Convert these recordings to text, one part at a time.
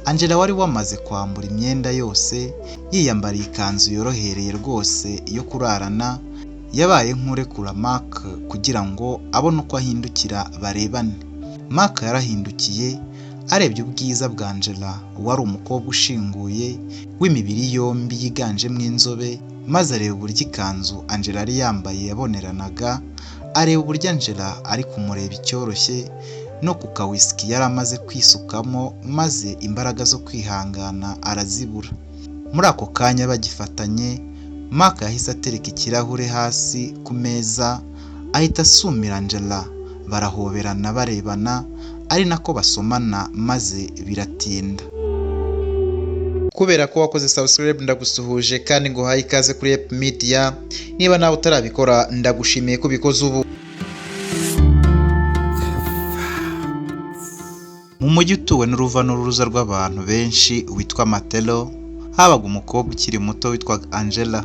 Angela wari wamaze kwambura imyenda yose yiyambariye ikanzu yorohereye rwose yo kurarana, yabaye nk'urekura Mark kugira ngo abone uko ahindukira barebane. Mark yarahindukiye arebye ubwiza bwa Angela wari umukobwa ushinguye w'imibiri yombi yiganjemo inzobe, maze areba uburyo ikanzu Angela yari yambaye yaboneranaga, areba uburyo Angela ari kumureba icyoroshye no ku kawisiki yari amaze kwisukamo, maze imbaraga zo kwihangana arazibura. Muri ako kanya bagifatanye, Mark yahise atereka ikirahure hasi ku meza ahita asumira Angela, barahoberana barebana ari nako basomana maze biratinda. Kubera ko wakoze subscribe ndagusuhuje kandi ngo haye ikaze kuri Ep Media. Niba nawe utarabikora ndagushimiye ko bikoze ubu. Mu mujyi utuwe n'uruva n'uruza rw'abantu benshi witwa Matelo, habaga umukobwa ukiri muto witwaga Angela.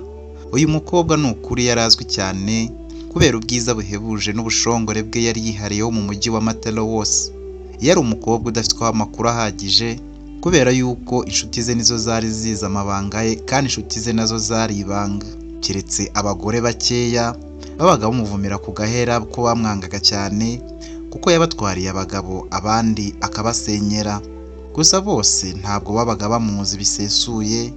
Uyu mukobwa ni ukuri yarazwi cyane kubera ubwiza buhebuje n'ubushongore bwe yari yihariyeho mu mujyi wa Matelo wose. Yari umukobwa udafitweho amakuru ahagije kubera yuko inshuti ze nizo zari zizi amabanga ye, kandi inshuti ze nazo zari ibanga, keretse abagore bakeya babaga bamuvumira ku gahera ko bamwangaga cyane kuko yabatwariye abagabo abandi akabasenyera. Gusa bose ntabwo babaga bamuzi bisesuye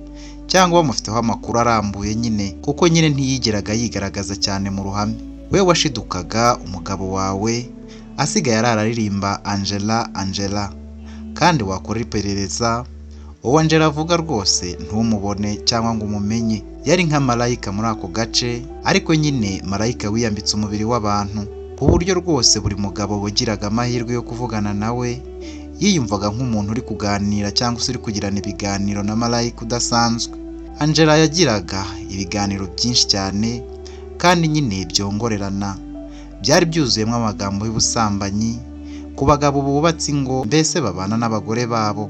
cyangwa bamufiteho amakuru arambuye nyine, kuko nyine ntiyigeraga yigaragaza cyane mu ruhame. We washidukaga umugabo wawe asigaye araririmba Angela Angela, kandi wakora iperereza uwo Angela avuga rwose ntumubone cyangwa ngo umumenye. Yari nka marayika muri ako gace, ariko nyine marayika wiyambitse umubiri w'abantu, ku buryo rwose buri mugabo wagiraga amahirwe yo kuvugana nawe yiyumvaga nk'umuntu uri kuganira cyangwa se uri kugirana ibiganiro na marayika udasanzwe. Angela yagiraga ibiganiro byinshi cyane kandi nyine byongorerana, byari byuzuyemo amagambo y'ubusambanyi ku bagabo bubatse ingo, mbese babana n'abagore babo.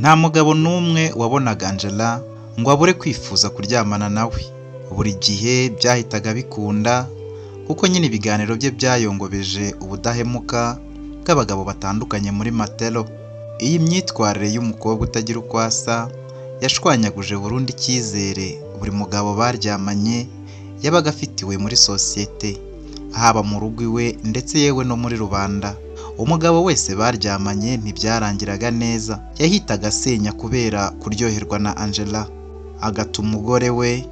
Nta mugabo n'umwe wabonaga Angela ngo abure kwifuza kuryamana nawe. Buri gihe byahitaga bikunda kuko nyine ibiganiro bye byayongobeje ubudahemuka bw'abagabo batandukanye muri Matelo. Iyi myitwarire y'umukobwa utagira uko asa yashwanyaguje burundu icyizere buri mugabo baryamanye yabaga afitiwe muri sosiyete, haba mu rugo iwe ndetse yewe no muri rubanda. Umugabo wese baryamanye ntibyarangiraga neza, yahitaga asenya kubera kuryoherwa na Angela, agata umugore we,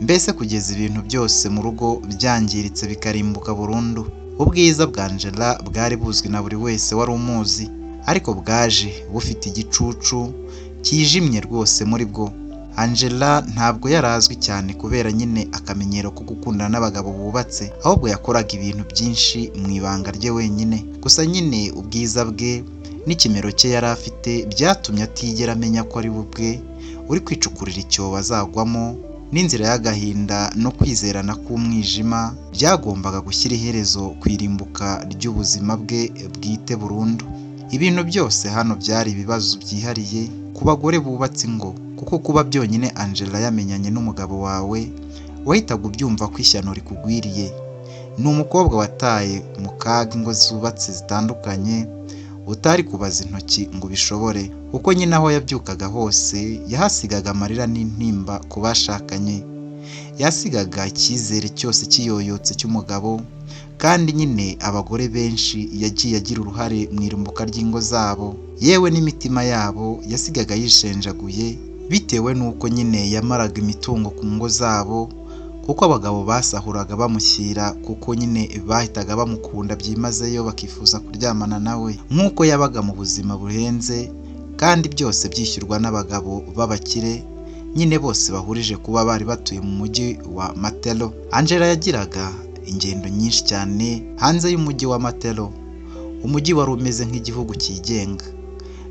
mbese kugeza ibintu byose mu rugo byangiritse bikarimbuka burundu. Ubwiza bwa Angela bwari buzwi na buri wese wari umuzi, ariko bwaje bufite igicucu kijimye rwose muri bwo. Angela ntabwo yarazwi cyane kubera nyine akamenyero ko gukundana n'abagabo bubatse, ahubwo yakoraga ibintu byinshi mu ibanga rye wenyine. Gusa nyine ubwiza bwe n'ikimero cye yari afite byatumye atigera amenya ko ari bubwe uri kwicukurira icyobo azagwamo, n'inzira y'agahinda no kwizerana k'umwijima byagombaga gushyira iherezo ku irimbuka ry'ubuzima bwe bwite burundu. Ibintu byose hano byari ibibazo byihariye ku bagore bubatse ingo, kuko kuba byonyine Angela yamenyanye n'umugabo wawe wahitaga ubyumva ko ishyano rikugwiriye. Ni umukobwa wataye mu kaga ingo zubatse zitandukanye utari kubaza intoki ngo bishobore, kuko nyine aho yabyukaga hose yahasigaga amarira n'intimba ku bashakanye, yasigaga icyizere cyose kiyoyotse cy'umugabo, kandi nyine abagore benshi yagiye agira uruhare mu irimbuka ry'ingo zabo, yewe n'imitima yabo yasigaga yishenjaguye bitewe n'uko nyine yamaraga imitungo ku ngo zabo, kuko abagabo basahuraga bamushyira, kuko nyine bahitaga bamukunda byimazeyo bakifuza kuryamana nawe, nk'uko yabaga mu buzima buhenze kandi byose byishyurwa n'abagabo b'abakire nyine bose bahurije kuba bari batuye mu mujyi wa Matelo. Angela yagiraga ingendo nyinshi cyane hanze y'umujyi wa Matelo, umujyi wari umeze nk'igihugu cyigenga.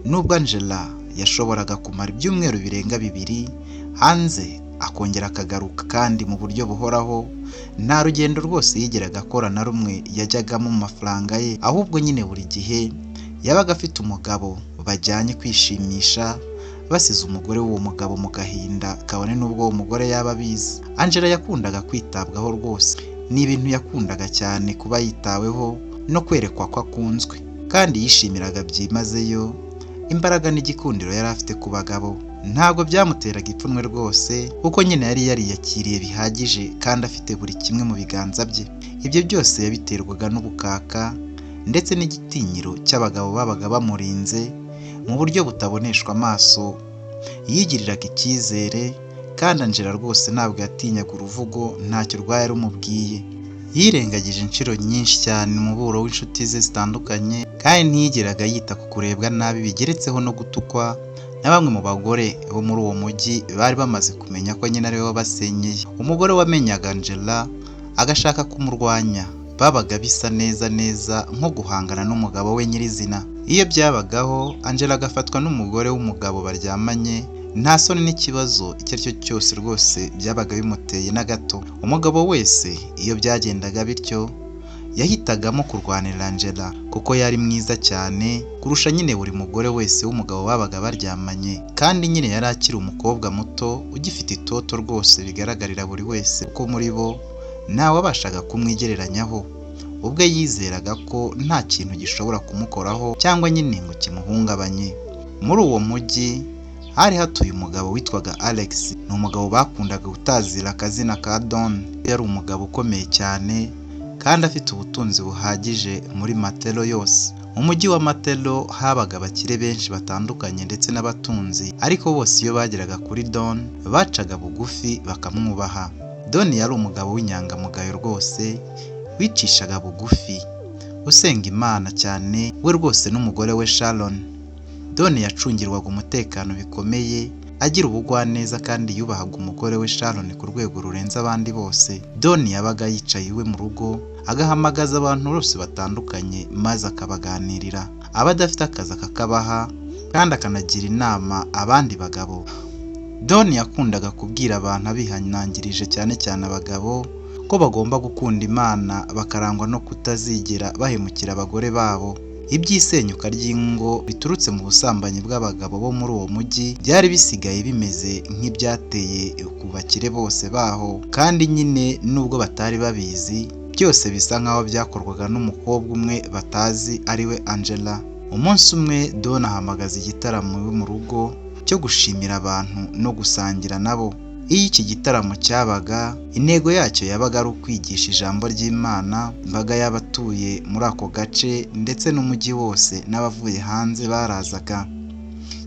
Nubwo Angela yashoboraga kumara ibyumweru birenga 2 hanze akongera akagaruka, kandi mu buryo buhoraho, nta rugendo rwose yigeraga akora na rumwe yajyagamo mu mafaranga ye, ahubwo nyine buri gihe yabaga afite umugabo bajyanye kwishimisha, basize umugore w'uwo mugabo mu gahinda kabone n'ubwo uwo mugore yaba abizi. Angela yakundaga kwitabwaho rwose, ni ibintu yakundaga cyane kuba yitaweho no kwerekwa ko akunzwe, kandi yishimiraga byimazeyo imbaraga n'igikundiro yari afite ku bagabo ntabwo byamuteraga ipfunwe rwose kuko nyine yari yariyakiriye bihagije kandi afite buri kimwe mu biganza bye. Ibyo byose yabiterwaga n'ubukaka ndetse n'igitinyiro cy'abagabo babaga bamurinze mu buryo butaboneshwa amaso. Yigiriraga icyizere kandi Angela rwose ntabwo yatinyaga uruvugo ntacyo rwari rumubwiye. Yirengagije inshuro nyinshi cyane umuburo w'inshuti ze zitandukanye kandi ntiyigeraga yita ku kurebwa nabi bigeretseho no gutukwa na bamwe mu bagore bo muri uwo mujyi bari bamaze kumenya ko nyine ari we wabasenyeye. Umugore wamenyaga Angela agashaka kumurwanya babaga bisa neza nko guhangana n'umugabo we nyirizina. Iyo byabagaho Angela agafatwa n'umugore w'umugabo baryamanye nta soni n'ikibazo icyo ari cyo cyose rwose byabaga bimuteye na gato. Umugabo wese iyo byagendaga bityo yahitagamo kurwanira Angela kuko yari mwiza cyane kurusha nyine buri mugore wese w'umugabo babaga baryamanye, kandi nyine yari akiri umukobwa muto ugifite itoto rwose bigaragarira buri wese ko muri bo ntawabashaga kumwigereranyaho. Ubwe yizeraga ko nta kintu gishobora kumukoraho cyangwa nyine ngo kimuhungabanye. Muri uwo mujyi hari hatuye umugabo witwaga Alex. Ni umugabo bakundaga gutazira akazina ka Don. Yari umugabo ukomeye cyane kandi afite ubutunzi buhagije muri Matelo yose. Mu mujyi wa Matelo habaga abakire benshi batandukanye ndetse n'abatunzi, ariko bose iyo bageraga kuri Don bacaga bugufi bakamwubaha. Don yari umugabo w'inyangamugayo rwose wicishaga bugufi, usenga Imana cyane we rwose n'umugore we Sharon. Don yacungirwaga umutekano bikomeye, agira ubugwaneza kandi yubahaga umugore we Sharon ku rwego rurenze abandi bose. Don yabaga yicaye iwe mu rugo agahamagaza abantu bose batandukanye maze akabaganirira, abadafite akazi akakabaha kandi akanagira inama abandi bagabo. Don yakundaga kubwira abantu abihanangirije cyane abagabo ko bagomba gukunda Imana bakarangwa no kutazigera bahemukira abagore babo. Iby'isenyuka ry'ingo biturutse mu busambanyi bw'abagabo bo muri uwo mujyi byari bisigaye bimeze nk'ibyateye ku bakire bose baho, kandi nyine nubwo batari babizi byose bisa nkaho byakorwaga n'umukobwa umwe batazi ariwe Angela. Umunsi umwe Don ahamagaza igitaramo mu rugo cyo gushimira abantu no gusangira nabo. Iyo iki gitaramo cyabaga, intego yacyo yabaga ari ukwigisha ijambo ry'Imana imbaga y'abatuye muri ako gace ndetse n'umujyi wose n'abavuye hanze barazaga.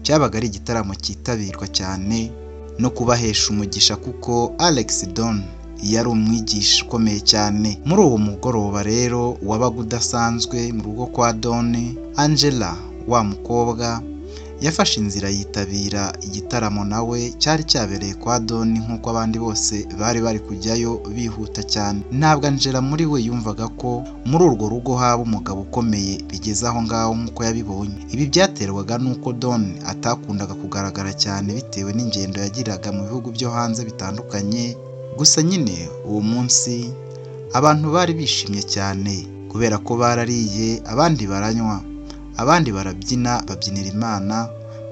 Cyabaga ari igitaramo cyitabirwa cyane no kubahesha umugisha kuko Alex Don yari umwigisha ukomeye cyane. Muri uwo mugoroba rero wabaga udasanzwe mu rugo kwa Don, Angela wa mukobwa yafashe inzira yitabira igitaramo nawe cyari cyabereye kwa Don nk'uko abandi bose bari bari kujyayo bihuta cyane. Ntabwo Angela muri we yumvaga ko muri urwo rugo haba umugabo ukomeye bigeze aho ngaho nk'uko yabibonye. Ibi byaterwaga n'uko Don atakundaga kugaragara cyane bitewe n'ingendo yagiraga mu bihugu byo hanze bitandukanye. Gusa nyine uwo munsi abantu bari bishimye cyane kubera ko barariye, abandi baranywa, abandi barabyina babyinira Imana,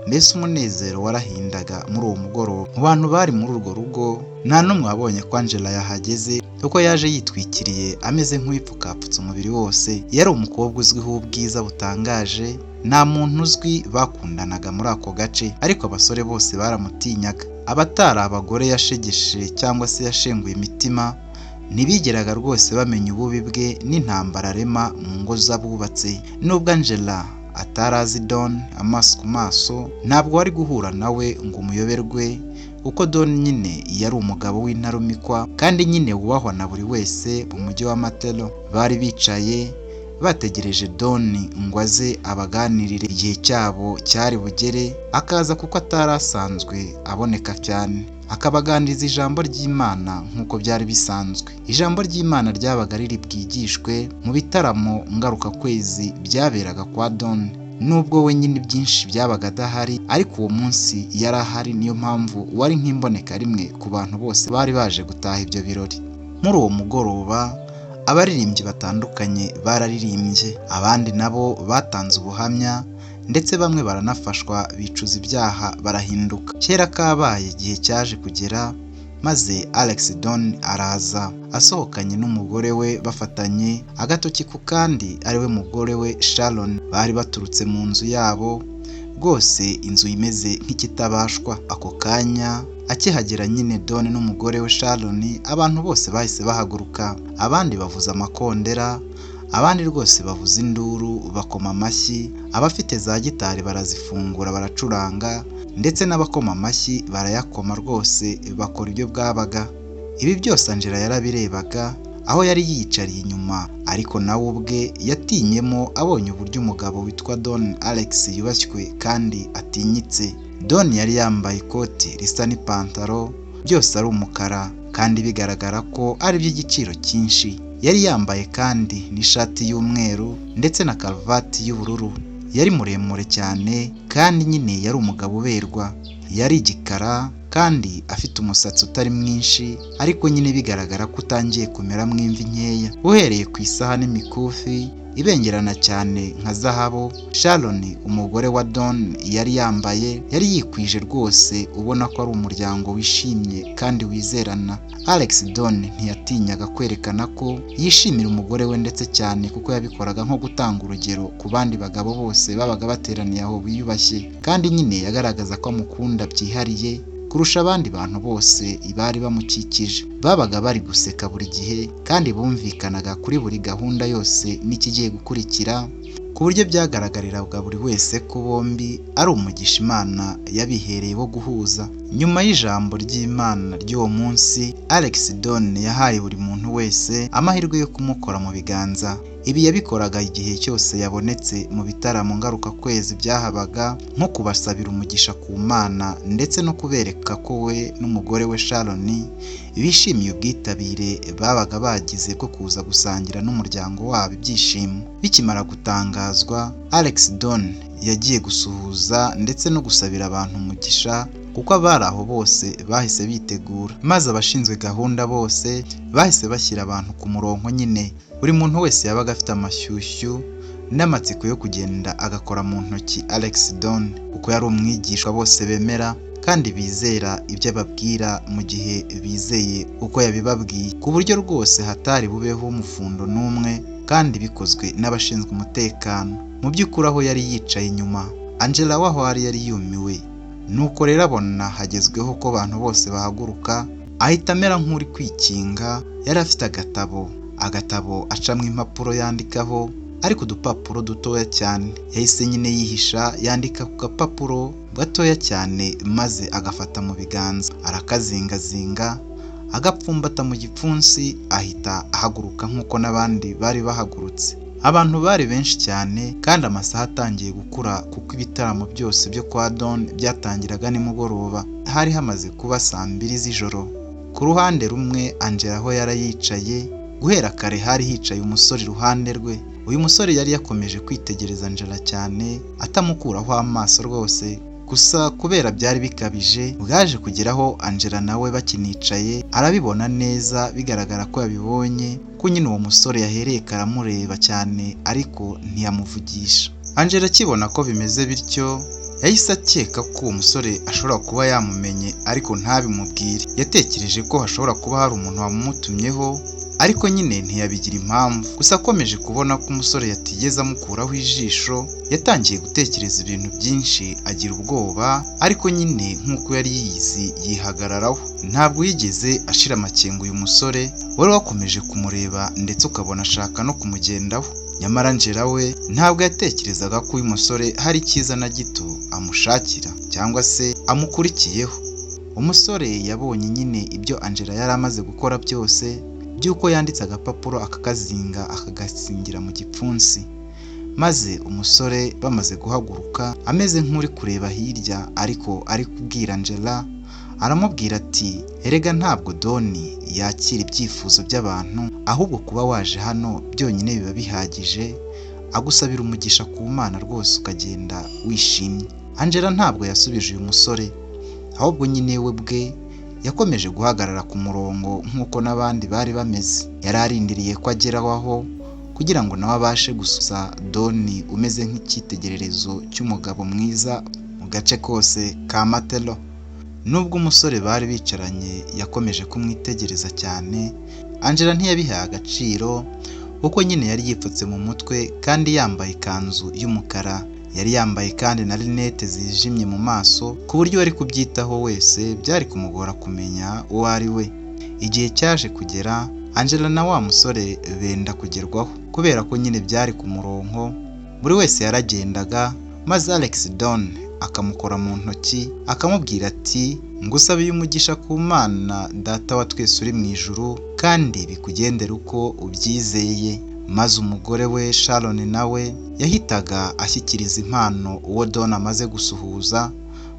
mbese umunezero warahindaga muri uwo mugoroba. Mu bantu bari muri urwo rugo nta n'umwe wabonye ko Angela yahageze kuko yaje yitwikiriye ameze nk'uwipfukapfutse umubiri wose. Yari umukobwa uzwiho ubwiza butangaje, nta muntu uzwi bakundanaga muri ako gace, ariko abasore bose baramutinyaga. Abatari abagore yashegeshe cyangwa se yashenguye imitima ntibigeraga rwose bamenya ububi bwe n'intambara arema mu ngo z'abubatse. Nubwo Angela atarazi Don amaso ku maso, ntabwo wari guhura nawe ngo umuyoberwe kuko Don nyine yari umugabo w'intarumikwa kandi nyine wubahwa na buri wese mu mujyi wa Matelo. Bari bicaye bategereje Don ngo aze abaganirire. Igihe cyabo cyari bugere akaza kuko atari asanzwe aboneka cyane, akabaganiriza ijambo ry'Imana nk'uko byari bisanzwe. Ijambo ry'Imana ryabaga riri bwigishwe mu bitaramo ngarukakwezi byaberaga kwa Don. Nubwo we nyine byinshi byabaga adahari, ariko uwo munsi yari ahari, niyo mpamvu wari nk'imboneka rimwe ku bantu bose bari baje gutaha ibyo birori. Muri uwo mugoroba abaririmbyi batandukanye bararirimbye, abandi nabo batanze ubuhamya ndetse bamwe baranafashwa bicuza ibyaha barahinduka. Kera kabaye igihe cyaje kugera maze Alex Don araza asohokanye n'umugore we bafatanye agatoki ku kandi ariwe mugore we Sharon. Bari baturutse mu nzu yabo rwose inzu imeze nk'ikitabashwa. Ako kanya akihagera nyine Don n'umugore we Sharon, abantu bose bahise bahaguruka, abandi bavuza amakondera, abandi rwose bavuza induru, bakoma amashyi, abafite za gitari barazifungura baracuranga, ndetse n'abakoma amashyi barayakoma rwose bakora ibyo bwabaga. Ibi byose Angela yarabirebaga aho yari yiyicariye inyuma, ariko nawe ubwe yatinyemo abonye uburyo umugabo witwa Don Alex yubashywe kandi atinyitse. Don yari yambaye ikoti risa n'ipantaro, byose ari umukara kandi bigaragara ko ari iby'igiciro cyinshi. Yari yambaye kandi n'ishati y'umweru ndetse na karuvati y'ubururu. Yari muremure cyane kandi nyine yari umugabo uberwa. Yari igikara kandi afite umusatsi utari mwinshi, ariko nyine bigaragara ko utangiye kumeramo imvi nkeya. Uhereye ku isaha n'imikufi ibengerana cyane nka zahabu, Sharon umugore wa Don yari yambaye, yari yikwije rwose, ubona ko ari umuryango wishimye kandi wizerana. Alex Don ntiyatinyaga kwerekana ko yishimira umugore we, ndetse cyane kuko yabikoraga nko gutanga urugero ku bandi bagabo bose babaga bateraniye aho biyubashye, kandi nyine yagaragaza ko amukunda byihariye kurusha abandi bantu bose bari bamukikije. Babaga bari guseka buri gihe kandi bumvikanaga kuri buri gahunda yose n'ikigiye gukurikira, ku buryo byagaragariraga buri wese ko bombi ari umugisha Imana yabihereye wo guhuza. Nyuma y'ijambo ry'Imana ry'uwo munsi, Alex Don yahaye buri muntu wese amahirwe yo kumukora mu biganza. Ibi yabikoraga igihe cyose yabonetse mu bitaramo ngarukakwezi byahabaga, nko kubasabira umugisha ku Mana ndetse no kubereka ko we n'umugore we Sharon bishimiye ubwitabire babaga bagize bwo kuza gusangira n'umuryango wabo ibyishimo. Bikimara gutangazwa, Alex Don yagiye gusuhuza ndetse no gusabira abantu umugisha, kuko abari aho bose bahise bitegura, maze abashinzwe gahunda bose bahise bashyira abantu ku murongo nyine. Buri muntu wese yabaga afite amashyushyu n'amatsiko yo kugenda agakora mu ntoki Alex Don, kuko yari umwigishwa bose bemera kandi bizera ibyo ababwira mu gihe bizeye uko yabibabwiye, ku buryo rwose hatari bubeho umufundo n'umwe, kandi bikozwe n'abashinzwe umutekano. Mu by'ukuri aho yari yicaye inyuma, Angela waho yari yumiwe. Nuko rero abona hagezweho ko abantu bose bahaguruka, ahita amera nk'uri kwikinga. Yari afite agatabo acamwo impapuro yandikaho, ariko udupapuro dutoya cyane. Yahise nyine yihisha, yandika ku gapapuro gatoya cyane, maze agafata mu biganza, arakazingazinga, agapfumbata mu gipfunsi, ahita ahaguruka nk'uko n'abandi bari bahagurutse. Abantu bari benshi cyane kandi amasaha atangiye gukura, kuko ibitaramo byose byo kwa Don byatangiraga nimugoroba. Hari hamaze kuba saa 2 z'ijoro. Ku ruhande rumwe Angela aho yari yicaye, guhera kare hari hicaye umusore iruhande rwe. Uyu musore yari yakomeje kwitegereza Angela cyane, atamukuraho amaso rwose. Gusa kubera byari bikabije, bwaje kugeraho Angela nawe bakinicaye arabibona neza, bigaragara ko yabibonye ko nyine uwo musore yahereye karamureba cyane, ariko ntiyamuvugisha. Angela akibona ko bimeze bityo, yahise akeka ko uwo musore ashobora kuba yamumenye, ariko ntabimubwire. Yatekereje ko hashobora kuba hari umuntu wamumutumyeho, ariko nyine ntiyabigira impamvu. Gusa akomeje kubona ko umusore yatigeze amukuraho ijisho, yatangiye gutekereza ibintu byinshi, agira ubwoba, ariko nyine nk'uko yari yiyizi yihagararaho. Ntabwo yigeze ashira amakenga uyu musore, wari wakomeje kumureba ndetse ukabona ashaka no kumugendaho. Nyamara Angela we ntabwo yatekerezaga ko uyu musore hari icyiza na gito amushakira cyangwa se amukurikiyeho. Umusore yabonye nyine ibyo Angela yari amaze gukora byose, by'uko yanditse agapapuro akakazinga akagasingira mu gipfunsi. Maze umusore bamaze guhaguruka, ameze nk'uri kureba hirya, ariko ari kubwira Angela, aramubwira ati, erega ntabwo Don yakira ibyifuzo by'abantu, ahubwo kuba waje hano byonyine biba bihagije, agusabira umugisha ku Mana rwose ukagenda wishimye. Angela ntabwo yasubije uyu musore, ahubwo nyine we bwe yakomeje guhagarara ku murongo nk'uko n'abandi bari bameze. Yari arindiriye ko ageraho aho kugira ngo nawe abashe gususa Don umeze nk'icyitegererezo cy'umugabo mwiza mu gace kose ka Matelo. Nubwo umusore bari bicaranye yakomeje kumwitegereza cyane, Angela ntiyabihaye agaciro, kuko nyine yari yipfutse mu mutwe kandi yambaye ikanzu y'umukara. Yari yambaye kandi na rinete zijimye mu maso ku buryo wari kubyitaho wese byari kumugora kumenya uwo ari we. Igihe cyaje kugera, Angela na wa musore benda kugerwaho kubera ko nyine byari ku murongo. Buri wese yaragendaga maze Alex Don akamukora mu ntoki akamubwira ati ngusabiye umugisha ku Mana data wa twese uri mu ijuru kandi bikugendera uko ubyizeye. Maze umugore we Sharon nawe yahitaga ashyikiriza impano uwo Don amaze gusuhuza,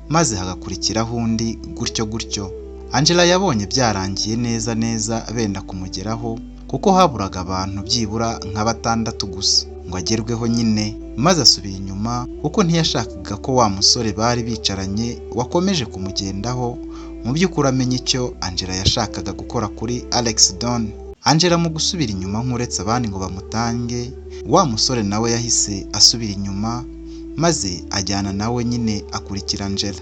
maze hagakurikiraho undi gutyo gutyo. Angela yabonye byarangiye neza neza benda kumugeraho kuko haburaga abantu byibura nka 6 gusa ngo agerweho nyine, maze asubira inyuma kuko ntiyashakaga ko wa musore bari bicaranye wakomeje kumugendaho mu by'ukuri amenye icyo Angela yashakaga gukora kuri Alex Don. Angela mu gusubira inyuma nk'uretse abandi ngo bamutange, wa musore nawe yahise asubira inyuma maze ajyana nawe nyine akurikira Angela.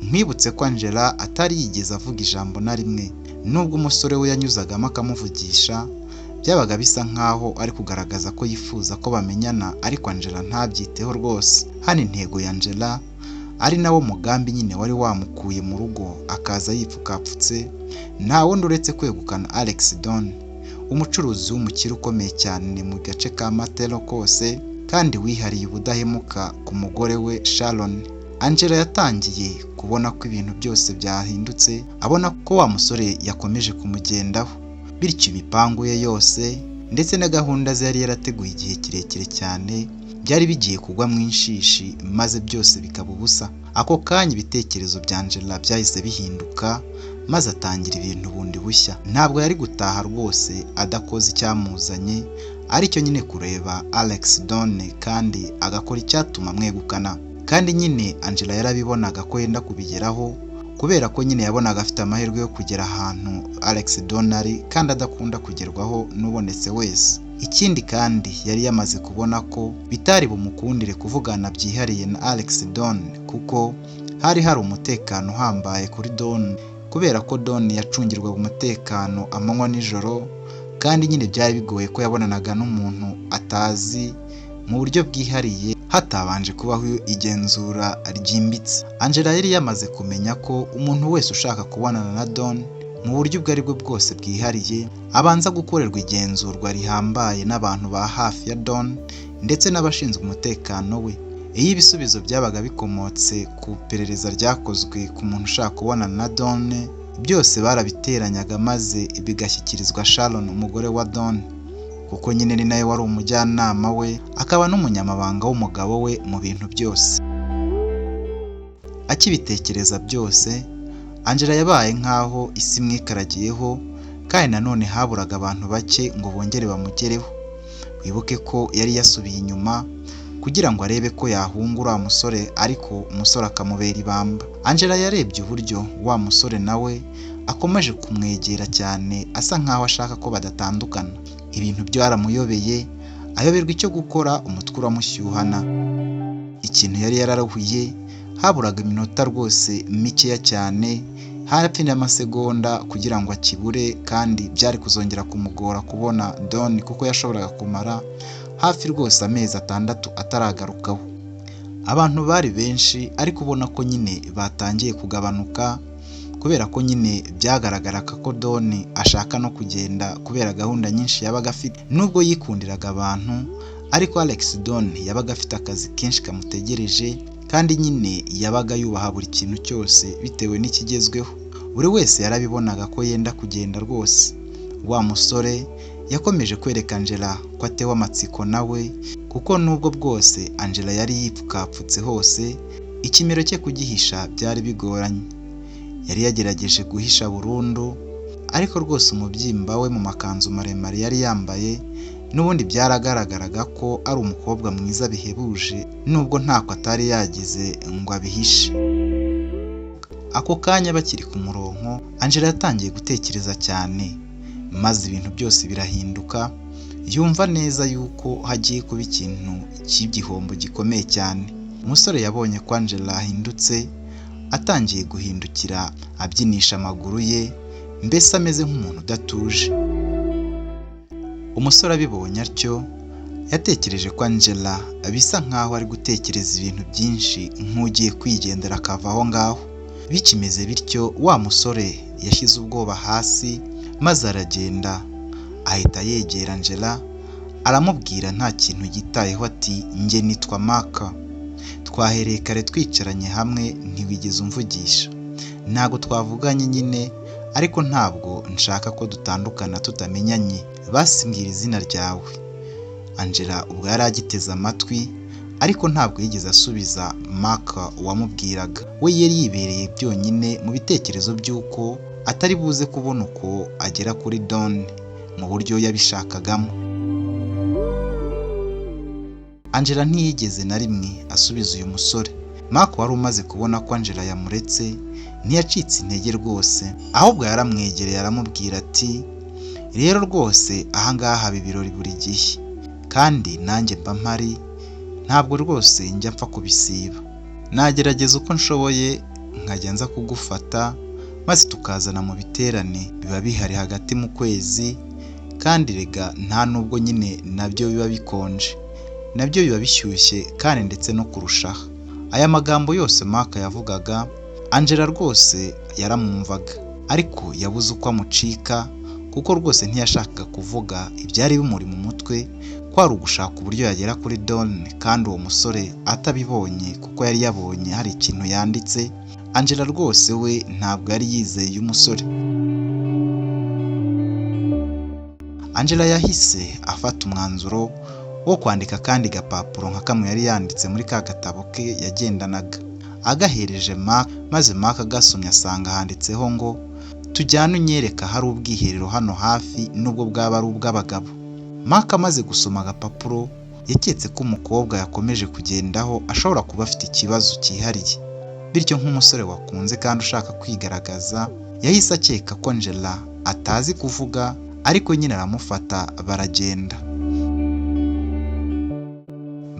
Nkwibutse ko Angela atari yigeze avuga ijambo na rimwe, nubwo umusore we yanyuzagamo akamuvugisha byabaga bisa nkaho ari kugaragaza ko yifuza ko bamenyana, ariko Angela ntabyiteho rwose. Hano intego ya Angela ari nawo mugambi nyine wari wamukuye mu rugo akaza yipfukapfutse, nta wundi uretse kwegukana Alex Don, umucuruzi w'umukire ukomeye cyane mu gace ka Matelo kose kandi wihariye ubudahemuka ku mugore we Sharon. Angela yatangiye kubona ko ibintu byose byahindutse, abona ko wa musore yakomeje kumugendaho, bityo imipango ye yose ndetse na gahunda ze yari yarateguye igihe kirekire cyane byari bigiye kugwa mu inshishi maze byose bikaba ubusa. Ako kanya ibitekerezo bya Angela byahise bihinduka maze atangira ibintu bundi bushya. Ntabwo yari gutaha rwose adakoze icyamuzanye, aricyo nyine kureba Alex Don kandi agakora icyatuma mwegukana. Kandi nyine Angela yarabibonaga ko yenda kubigeraho kubera ko nyine yabonaga afite amahirwe yo kugera ahantu Alex Don ari kandi adakunda kugerwaho n'ubonetse wese. Ikindi kandi yari yamaze kubona ko bitari bumukundire kuvugana byihariye na Alex Don kuko hari umutekano uhambaye kuri Don, kubera ko Don yacungirwaga umutekano amanywa nijoro, kandi nyine byari bigoye ko yabonanaga n'umuntu atazi mu buryo bwihariye hatabanje kubaho igenzura ryimbitse. Angela yari yamaze kumenya ko umuntu wese ushaka kubonana na Don mu buryo ubwo aribwo bwose bwihariye abanza gukorerwa igenzurwa rihambaye n'abantu ba hafi ya Don ndetse n'abashinzwe umutekano we. Iyo ibisubizo byabaga bikomotse ku perereza ryakozwe ku muntu ushaka kubonana na Don, byose barabiteranyaga maze bigashyikirizwa Sharon umugore wa Don, kuko nyine ni nawe wari umujyanama we akaba n'umunyamabanga w'umugabo we mu bintu byose. Akibitekereza byose, Angela yabaye nkaho isi imwikaragiyeho kandi nanone haburaga abantu bake ngo bongere bamugereho. Wibuke ko yari yasubiye inyuma kugira ngo arebe ko yahungura umusore, ariko umusore akamubera ibamba. Angela yarebye uburyo wa musore nawe akomeje kumwegera cyane asa nkaho ashaka ko badatandukana. Ibintu byaramuyobeye, ayoberwa icyo gukora, umutwe uramushyuhana. Ikintu yari yararahuye, haburaga iminota rwose mikeya cyane, hafi n'amasegonda kugira ngo akibure, kandi byari kuzongera kumugora kubona Don kuko yashoboraga kumara hafi rwose amezi 6 ataragarukaho. Abantu bari benshi ariko ubona ko nyine batangiye kugabanuka kubera ko nyine byagaragaraga ko Don ashaka no kugenda kubera gahunda nyinshi yabaga afite. Nubwo yikundiraga abantu, ariko Alex Don yabaga afite akazi kenshi kamutegereje kandi nyine yabaga yubaha buri kintu cyose bitewe n'ikigezweho. Buri wese yarabibonaga ko yenda kugenda rwose. Wa musore yakomeje kwereka Angela ko atewe amatsiko nawe, kuko nubwo bwose Angela yari yipfukapfutse hose, ikimero cye kugihisha byari bigoranye. Yari yagerageje guhisha burundu, ariko rwose umubyimba we mu makanzu maremare yari yambaye n'ubundi byaragaragaraga ko ari umukobwa mwiza bihebuje, nubwo ntako atari yagize ngo abihishe. Ako kanya bakiri ku murongo, Angela yatangiye gutekereza cyane, maze ibintu byose birahinduka. Yumva neza yuko hagiye kuba ikintu cy'igihombo gikomeye cyane. Umusore yabonye ko Angela ahindutse, atangiye guhindukira abyinisha amaguru ye, mbese ameze nk'umuntu udatuje. Umusore abibonye atyo Yatekereje ko Angela bisa nkaho ari gutekereza ibintu byinshi nk'ugiye kwigendera akava aho ngaho. Bikimeze bityo wa musore yashyize ubwoba hasi maze aragenda, ahita yegera Angela aramubwira nta kintu yitayeho ati njye nitwa Mark, twahereye kare twicaranye hamwe ntiwigeze umvugisha, ntabwo twavuganye nyine ariko ntabwo nshaka ko dutandukana tutamenyanye, basi mbwira izina ryawe. Angela ubwo yari agiteze amatwi ariko ntabwo yigeze asubiza Mark wamubwiraga. We yari yibereye byonyine mu bitekerezo by'uko atari buze kubona uko agera kuri Don mu buryo yabishakagamo. Angela ntiyigeze na rimwe asubiza uyu musore. Mark wari umaze kubona ko Angela yamuretse ntiyacitse intege rwose, ahubwo yaramwegereye aramubwira ati rero rwose ahangaha haba ibirori buri gihe kandi nanjye mba mpari, ntabwo rwose njya mpfa kubisiba, nagerageza uko nshoboye nkajya nza kugufata maze tukazana mu biterane biba bihari hagati mu kwezi, kandi rega nta nubwo nyine nabyo biba bikonje, nabyo biba bishyushye kandi ndetse no kurushaho. Aya magambo yose Mark yavugaga Angela rwose yaramwumvaga ariko yabuze uko amucika kuko rwose ntiyashakaga kuvuga ibyari bimuri mu mutwe, kwari ugushaka uburyo yagera kuri Don kandi uwo musore atabibonye kuko yari yabonye hari ikintu yanditse. Angela rwose we ntabwo yari yizeye uyu musore. Angela yahise afata umwanzuro wo kwandika kandi gapapuro nka kamwe yari yanditse muri ka gatabo ke yagendanaga, agahereje Mark maze Mark agasomye asanga handitseho ngo tujyane unyereka hari ubwiherero hano hafi nubwo bwaba ari ubw'abagabo. Mark amaze gusoma agapapuro yaketse ko umukobwa yakomeje kugendaho ashobora kuba afite ikibazo cyihariye, bityo nk'umusore wakunze kandi ushaka kwigaragaza yahise akeka ko Angela atazi kuvuga, ariko nyine aramufata baragenda.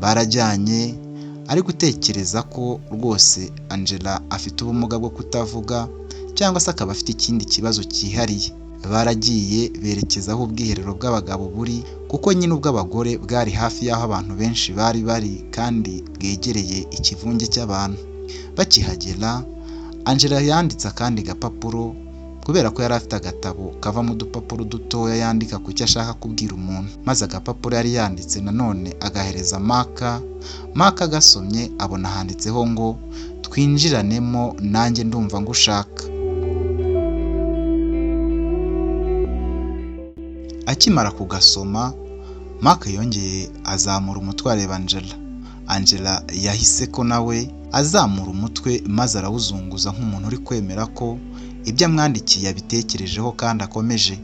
Barajyanye ari gutekereza ko rwose Angela afite ubumuga bwo kutavuga cyangwa se akaba afite ikindi kibazo cyihariye. Baragiye berekeza aho ubwiherero bw'abagabo buri kuko nyine ubw'abagore bwari hafi y'aho abantu benshi bari bari kandi bwegereye ikivunge cy'abantu. Bakihagera Angela yanditse akandi gapapuro kubera ko yari afite agatabo kavamo udupapuro dutoya yandika ku cyo ashaka kubwira umuntu, maze agapapuro yari yanditse nanone agahereza Mark. Mark agasomye abona handitseho ngo twinjiranemo nanjye ndumva ngushaka. Akimara kugasoma Mark yongeye azamura umutwe areba Angela. Angela yahise ko nawe azamura umutwe maze arawuzunguza nk'umuntu uri kwemera ko ibyo amwandikiye yabitekerejeho kandi akomeje.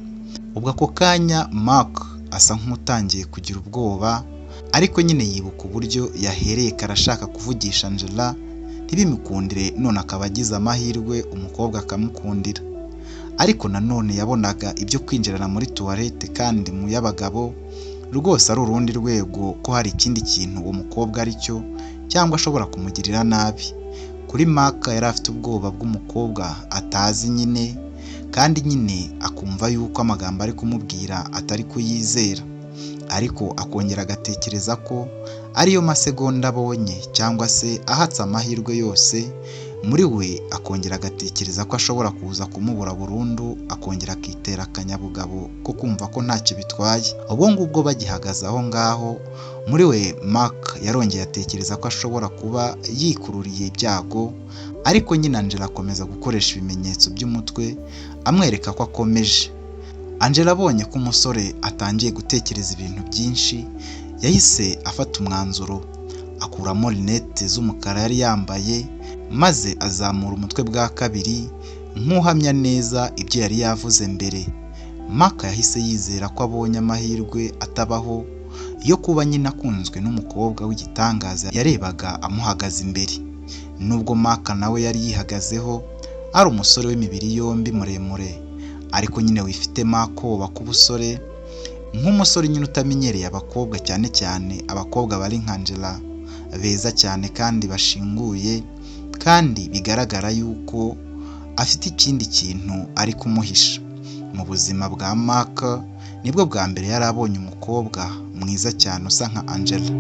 Ubwo ako kanya Mark asa nk'utangiye kugira ubwoba, ariko nyine yibuka uburyo yahereye karashaka kuvugisha Angela ntibimukundire, none akaba agize amahirwe umukobwa akamukundira. Ariko nanone yabonaga ibyo kwinjirana muri tuwarete kandi mu y'abagabo rwose ari urundi rwego, ko hari ikindi kintu uwo mukobwa ari cyo cyangwa ashobora kumugirira nabi. Kuri Mark yari afite ubwoba bw'umukobwa atazi nyine, kandi nyine akumva yuko amagambo ari kumubwira atari kuyizera, ariko akongera agatekereza ko ariyo masegonda abonye cyangwa se ahatse amahirwe yose muri we, akongera agatekereza ko ashobora kuza kumubura burundu, akongera akitera akanyabugabo ko kumva ko ntacyo bitwaye. Ubwo ngubwo bagihagaze aho ngaho muri we Mark yarongeye atekereza ko ashobora kuba yikururiye ibyago, ariko nyine Angela akomeza gukoresha ibimenyetso by'umutwe amwereka ko akomeje. Angela abonye ko umusore atangiye gutekereza ibintu byinshi yahise afata umwanzuro, akuramo rinete z'umukara yari yambaye maze azamura umutwe bwa kabiri nk'uhamya neza ibyo yari yavuze mbere. Mark yahise yizera ko abonye amahirwe atabaho yo kuba nyine akunzwe n'umukobwa w'igitangaza yarebaga amuhagaze imbere. Nubwo Mark nawe yari yihagazeho ari umusore w'imibiri yombi muremure, ariko nyine wifitemo akoba k'ubusore, nk'umusore nyine utamenyereye abakobwa, cyane cyane abakobwa bari nka Angela beza cyane kandi bashinguye, kandi bigaragara yuko afite ikindi kintu ari kumuhisha. Mu buzima bwa Mark nibwo bwa mbere yari abonye umukobwa mwiza cyane usa nka Angela.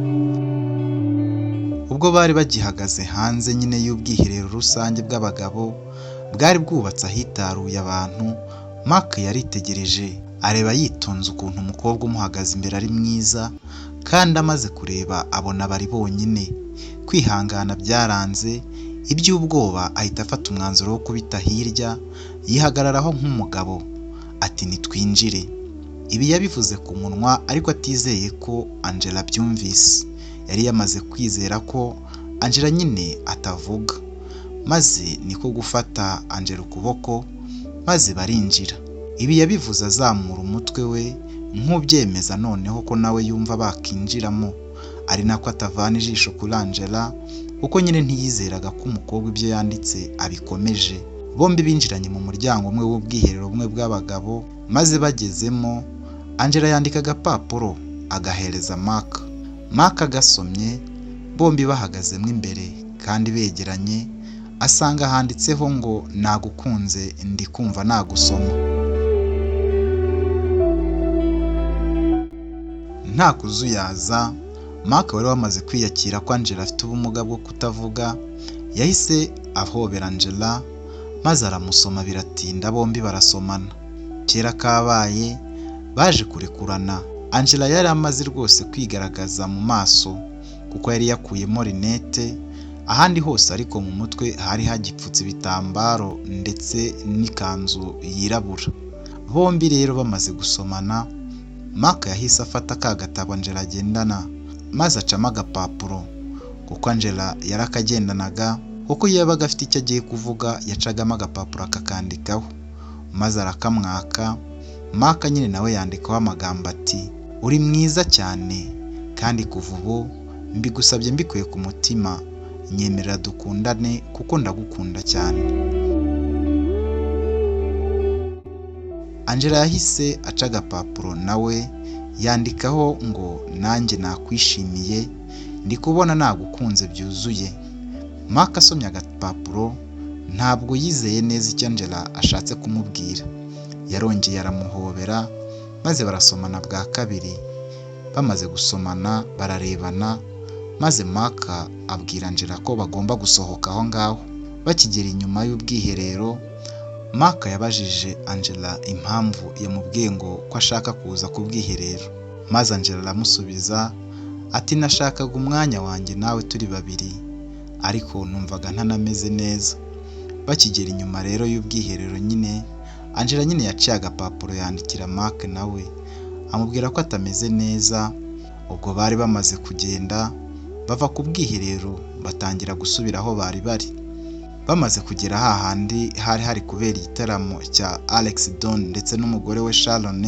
Ubwo bari bagihagaze hanze nyine y'ubwiherero rusange bw'abagabo bwari bwubatse ahitaruye abantu, Mark yaritegereje areba yitonze ukuntu umukobwa umuhagaze imbere ari mwiza, kandi amaze kureba abona bari bonyine. Kwihangana byaranze, iby'ubwoba ahita afata umwanzuro wo kubita hirya, yihagararaho nk'umugabo ati nitwinjire. Ibi yabivuze ku munwa ariko atizeye ko Angela byumvise. Yari yamaze kwizera ko Angela nyine atavuga, maze niko gufata Angela ukuboko maze barinjira. Ibi yabivuze azamura umutwe we nk'ubyemeza noneho ko nawe yumva bakinjiramo, ari nako atavana ijisho kuri Angela kuko nyine ntiyizeraga ko umukobwa ibyo yanditse abikomeje. Bombi binjiranye mu muryango umwe w'ubwiherero bumwe bw'abagabo, maze bagezemo Angela yandika agapapuro agahereza Mark. Mark agasomye, bombi bahagazemo imbere kandi begeranye, asanga handitseho ngo nagukunze ndi kumva nagusoma. Nta kuzuyaza, Mark wari wamaze kwiyakira ko Angela afite ubumuga bwo kutavuga, yahise ahobera Angela maze aramusoma biratinda, bombi barasomana. Kera kabaye baje kurekurana. Angela yari amaze rwose kwigaragaza mu maso kuko yari yakuyemo rinete, ahandi hose ariko mu mutwe hari hagipfutse ibitambaro ndetse n'ikanzu yirabura. Bombi rero bamaze gusomana, Mark yahise afata ka gatabo Angela agendana maze acamo agapapuro, kuko Angela yarakagendanaga, kuko yabaga afite icyo agiye kuvuga yacagamo agapapuro akakandikaho, maze arakamwaka. Mark nyine nawe yandikaho amagambo ati uri mwiza cyane, kandi kuva ubu mbigusabye mbikuye ku mutima, nyemerera dukundane kuko ndagukunda cyane. Angela yahise aca agapapuro nawe yandikaho ngo nanjye nakwishimiye, ndi kubona nagukunze byuzuye. Mark asomye agapapuro ntabwo yizeye neza icyo Angela ashatse kumubwira. Yarongeye aramuhobera maze barasomana bwa kabiri. Bamaze gusomana bararebana, maze Mark abwira Angela ko bagomba gusohoka aho ngaho. Bakigera inyuma y'ubwiherero, Mark yabajije Angela impamvu yamubwiye ngo ko ashaka kuza ku bwiherero, maze Angela aramusubiza ati nashakaga umwanya wanjye nawe turi babiri, ariko numvaga ntanameze neza. Bakigera inyuma rero y'ubwiherero nyine, Angela nyine yaciye agapapuro yandikira Mark nawe amubwira ko atameze neza. Ubwo bari bamaze kugenda bava ku bwiherero batangira gusubira aho bari bari. Bamaze kugera hahandi hari hari kubera igitaramo cya Alex Don ndetse n'umugore we Sharon,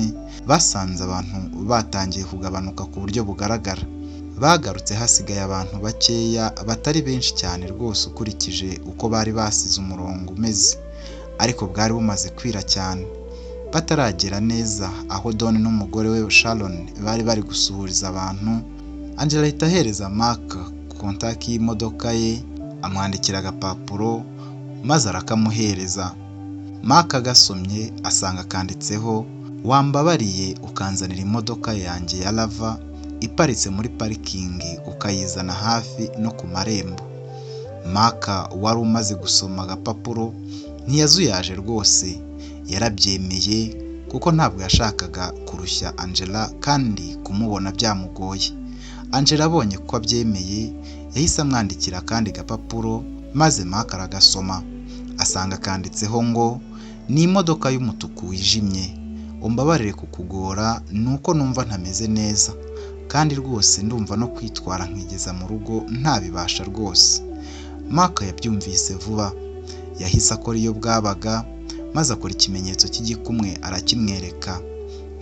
basanze abantu batangiye kugabanuka ku buryo bugaragara. Bagarutse hasigaye abantu bakeya batari benshi cyane rwose ukurikije uko bari basize umurongo umeze, ariko bwari bumaze kwira cyane. Bataragera neza aho Don n'umugore we Sharon bari bari gusuhuriza abantu, Angela ahita ahereza Mark kontaki y'imodoka ye, amwandikira agapapuro maze arakamuhereza. Mark agasomye asanga kanditseho wambabariye ukanzanira imodoka yanjye ya lava iparitse muri parikingi ukayizana hafi no ku marembo. Mark wari umaze gusoma agapapuro ntiyazuyaje rwose, yarabyemeye kuko ntabwo yashakaga kurushya Angela kandi kumubona byamugoye. Angela abonye ko abyemeye yahise amwandikira akandi gapapuro, maze Mark aragasoma asanga kanditseho ngo ni imodoka y'umutuku wijimye, umbabarire kukugora nuko numva ntameze neza, kandi rwose ndumva no kwitwara nkigeza mu rugo ntabibasha rwose. Mark yabyumvise vuba, yahise akora iyo bwabaga maze akora ikimenyetso cy'igikumwe arakimwereka,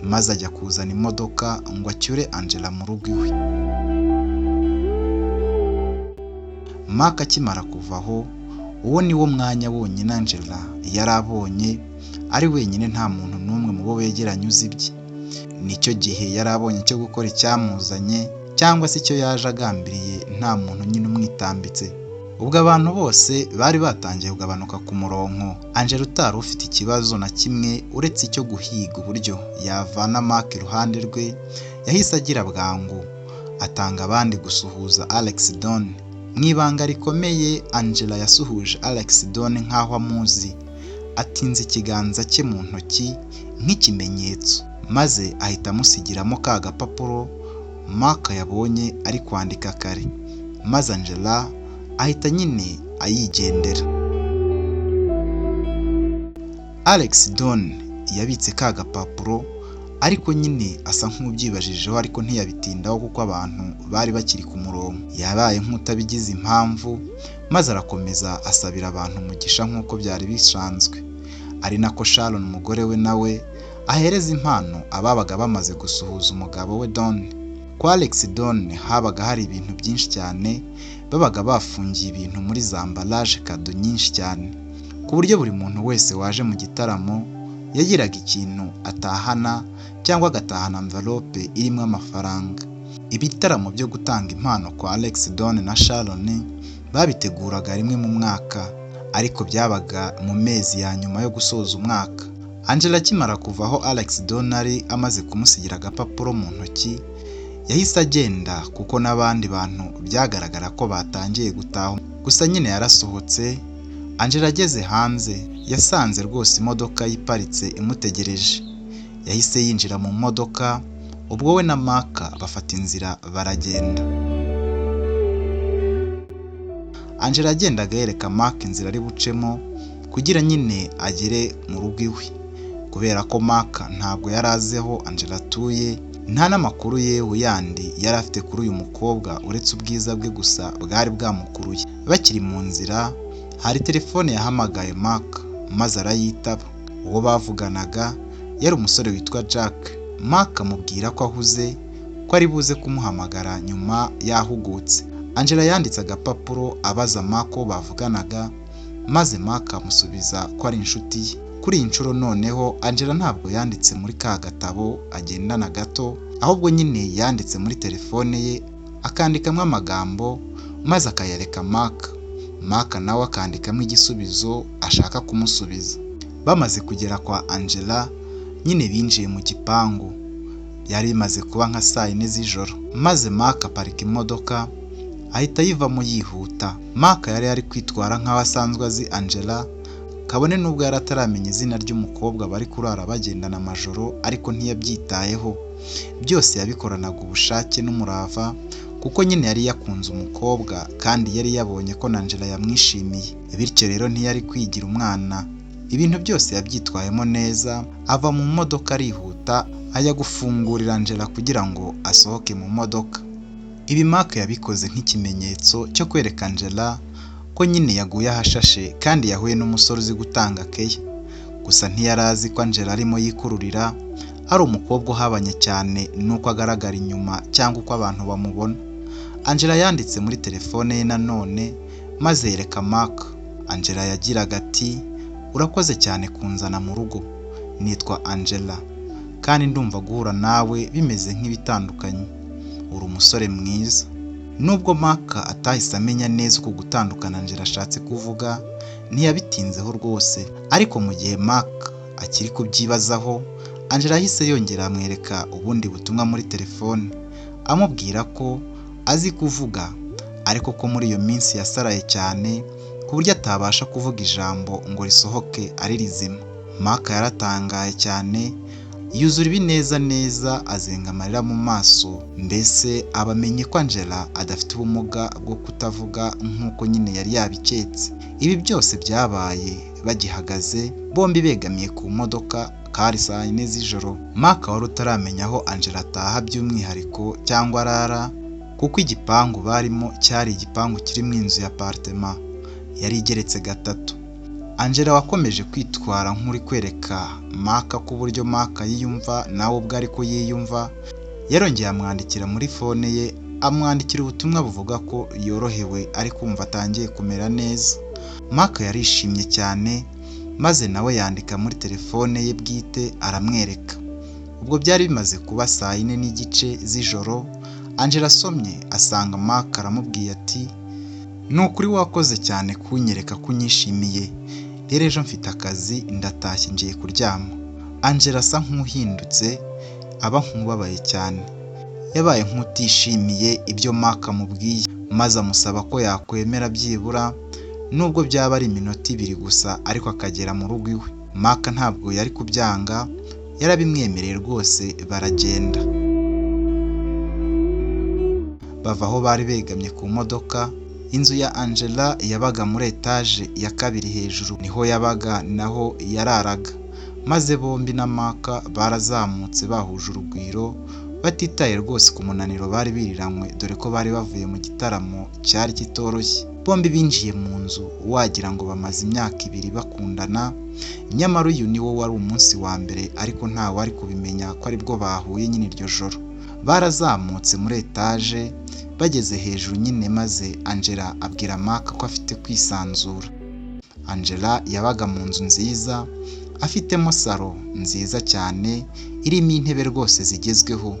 maze ajya kuzana imodoka ngo acyure Angela mu rugo iwe. Mark akimara kuvaho, uwo ni wo mwanya wonyine Angela yari abonye ari wenyine, nta muntu n'umwe mu bo begeranye uzi ibye. Nicyo gihe yari abonye cyo gukora icyamuzanye cyangwa se icyo yaje agambiriye, nta muntu nyine umwitambitse. Ubwo abantu bose bari batangiye kugabanuka ku murongo, Angela utari ufite ikibazo na kimwe uretse icyo guhiga uburyo yavana Mark iruhande rwe, yahise agira bwangu atanga abandi gusuhuza Alex Don. Mu ibanga rikomeye, Angela yasuhuje Alex Don nk'aho amuzi, atinze ikiganza cye mu ntoki nk'ikimenyetso, maze ahita amusigiramo ka gapapuro Mark yabonye ari kwandika kare, maze Angela ahita nyine ayigendera. Alex Don yabitse ka gapapuro ariko nyine asa nk'ubyibajijeho, ariko ntiyabitindaho kuko abantu bari bakiri ku murongo. Yabaye nk'utabigize impamvu, maze arakomeza asabira abantu umugisha nk'uko byari bisanzwe, ari nako Sharon umugore we nawe ahereza impano ababaga bamaze gusuhuza umugabo we Don. Kwa Alex Don habaga hari ibintu byinshi cyane, babaga bafungiye ibintu muri za emballage kado nyinshi cyane, ku buryo buri muntu wese waje mu gitaramo yagiraga ikintu atahana cyangwa agatahana envelope irimo amafaranga. Ibitaramo byo gutanga impano kwa Alex Don na Sharon babiteguraga rimwe mu mwaka, ariko byabaga mu mezi ya nyuma yo gusoza umwaka. Angela akimara kuva aho Alex Don ari amaze kumusigira agapapuro mu ntoki, yahise agenda kuko n'abandi bantu byagaragara ko batangiye gutaha. Gusa nyine yarasohotse. Angela ageze hanze yasanze rwose imodoka yiparitse imutegereje. Yahise yinjira mu modoka, ubwo we na Mark bafata inzira baragenda. Angela agendaga yereka Mark inzira ari bucemo kugira nyine agere mu rugo iwe, kubera ko Mark ntabwo yari azi aho Angela atuye, nta n'amakuru yewe yandi yari afite kuri uyu mukobwa uretse ubwiza bwe gusa bwari bwamukuruye. Bakiri mu nzira hari telefone yahamagaye Mark, maze arayitaba. Uwo bavuganaga yari umusore witwa Jack. Mark amubwira ko ahuze, ko ari buze kumuhamagara nyuma yahugutse. Angela yanditse agapapuro abaza Mark ko bavuganaga, maze Mark amusubiza ko ari inshuti ye. Kuri iyi nshuro noneho Angela ntabwo yanditse muri ka gatabo agendana gato, ahubwo nyine yanditse muri telefone ye akandikamo amagambo maze akayereka Mark. Mark nawe akandikamo igisubizo ashaka kumusubiza. Bamaze kugera kwa Angela nyine binjiye mu gipangu. Yari imaze kuba nka saa 4 z'ijoro, maze Mark aparika imodoka ahita yivamo yihuta. Mark yari ari kwitwara nk'aho asanzwe azi Angela, kabone nubwo yari ataramenya izina ry'umukobwa bari kurara bagendana amajoro, ariko ntiyabyitayeho. Byose yabikoranaga ubushake n'umurava, kuko nyine yari yakunze umukobwa kandi yari yabonye ko Angela yamwishimiye, bityo rero ntiyari kwigira umwana. Ibintu byose yabyitwayemo neza. Ava mu modoka arihuta ajya gufungurira Angela kugira ngo asohoke mu modoka. Ibi Mark yabikoze nk'ikimenyetso cyo kwereka Angela ko nyine yaguye ahashashe kandi yahuye n'umusore uzi gutanga keya. Gusa ntiyari azi ko Angela arimo yikururira ari umukobwa uhabanye cyane nuko agaragara inyuma cyangwa uko abantu bamubona. Angela yanditse muri telefone ye nanone maze yereka Mark. Angela yagiraga ati, urakoze cyane kunzana mu rugo, nitwa Angela kandi ndumva guhura nawe bimeze nk'ibitandukanye, uri umusore mwiza. Nubwo Mark atahise amenya neza uko gutandukana Angela ashatse kuvuga, ntiyabitinzeho rwose, ariko mu gihe Mark akiri kubyibazaho, Angela yahise yongera amwereka ubundi butumwa muri telefone amubwira ko azi kuvuga, ariko ko muri iyo minsi yasaraye cyane ku buryo atabasha kuvuga ijambo ngo risohoke ari rizima. Mark yaratangaye cyane, yuzura ibineza neza, azenga amarira mu maso, mbese abamenye ko Angela adafite ubumuga bwo kutavuga nk'uko nyine yari yabiketse. Ibi byose byabaye bagihagaze bombi begamiye ku modoka, kari saa 4 z'ijoro. Mark wari utaramenya aho Angela ataha by'umwihariko cyangwa arara, kuko igipangu barimo cyari igipangu kirimo inzu ya apartment yari igeretse gatatu. Angela wakomeje kwitwara nk'uri kwereka Mark ku buryo Mark yiyumva nawe ubwo ariko yiyumva, yarongeye amwandikira muri fone ye, amwandikira ubutumwa buvuga ko yorohewe ari kumva atangiye kumera neza. Mark yarishimye cyane, maze nawe yandika muri telefone ye bwite aramwereka. Ubwo byari bimaze kuba saa 4 n'igice z'ijoro. Angela asomye asanga Mark aramubwiye ati, Ni ukuri wakoze cyane kunyereka ko unyishimiye. Rero ejo mfite akazi ndatashye ngiye kuryama. Angela asa nk'uhindutse aba nk'ubabaye cyane. Yabaye nk'utishimiye ibyo Mark amubwiye maze amusaba ko yakwemera byibura nubwo byaba ari iminota 2 gusa ariko akagera mu rugo iwe. Mark ntabwo yari kubyanga, yarabimwemereye rwose baragenda. Bava aho bari begamye ku modoka. Inzu ya Angela yabaga muri etage ya 2 hejuru, niho yabaga naho yararaga. Maze bombi na Mark barazamutse bahuje urugwiro, batitaye rwose ku munaniro bari biriranywe dore ko bari bavuye mu gitaramo cyari kitoroshye. Bombi binjiye mu nzu wagira ngo bamaze imyaka 2 bakundana, nyamara uyu ni wo wari umunsi wa mbere ariko ntawe ari kubimenya ko aribwo bahuye nyine iryo joro. Barazamutse muri etage, bageze hejuru nyine maze Angela abwira Mark ko afite kwisanzura. Angela yabaga mu nzu nziza, afitemo salo nziza cyane, irimo intebe rwose zigezweho,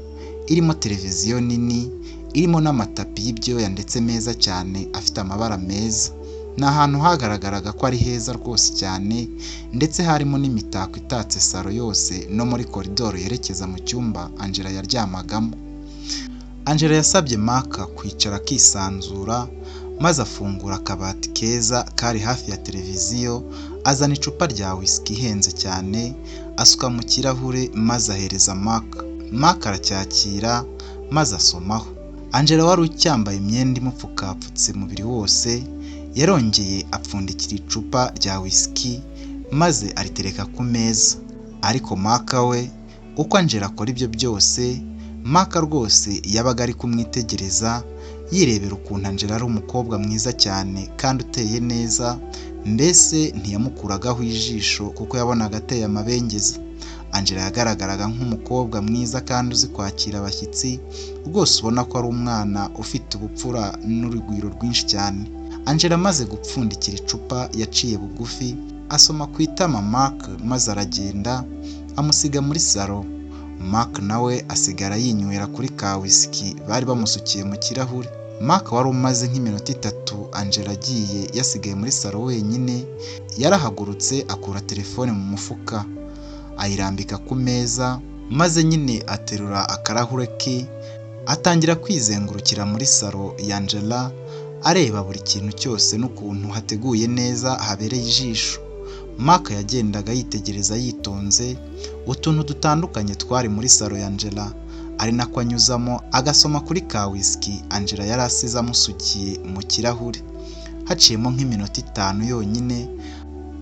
irimo televiziyo nini, irimo n'amatapi y'ibyoya ndetse meza cyane afite amabara meza. Ni ahantu hagaragaraga ko ari heza rwose cyane, ndetse harimo n'imitako itatse salo yose no muri koridoro yerekeza mu cyumba Angela yaryamagamo. Angela yasabye Mark kwicara akisanzura, maze afungura akabati keza kari hafi ya televiziyo, azana icupa rya whisky ihenze cyane, asuka mu kirahure maze ahereza Mark. Mark aracyakira maze asomaho. Angela wari ucyambaye imyenda imupfukapfutse umubiri wose, yarongeye apfundikira icupa rya whisky maze aritereka ku meza. Ariko Mark we uko Angela akora ibyo byose, Mark rwose yabaga ari kumwitegereza, yirebera ukuntu Angela ari umukobwa mwiza cyane kandi uteye neza, mbese ntiyamukuragaho ijisho kuko yabonaga ateye amabengeza. Angela yagaragaraga nk'umukobwa mwiza kandi uzi kwakira abashyitsi, rwose ubona ko ari umwana ufite ubupfura n'urugwiro rwinshi cyane. Angela amaze gupfundikira icupa yaciye bugufi, asoma ku itama Mark maze aragenda amusiga muri salo. Mark nawe asigara yinywera kuri ka whisky bari bamusukiye mu kirahure. Mark wari umaze nk'iminota 3 Angela agiye yasigaye muri salo wenyine, yarahagurutse akura telefone mu mufuka, ayirambika ku meza, maze nyine aterura akarahure ke, atangira kwizengurukira muri salo ya Angela, areba buri kintu cyose n'ukuntu hateguye neza habereye ijisho. Mark yagendaga yitegereza yitonze utuntu dutandukanye twari muri salo ya Angela, ari nako anyuzamo agasoma kuri ka whisky Angela yari asize amusukiye mu kirahure. Haciyemo nk'iminota 5 yonyine,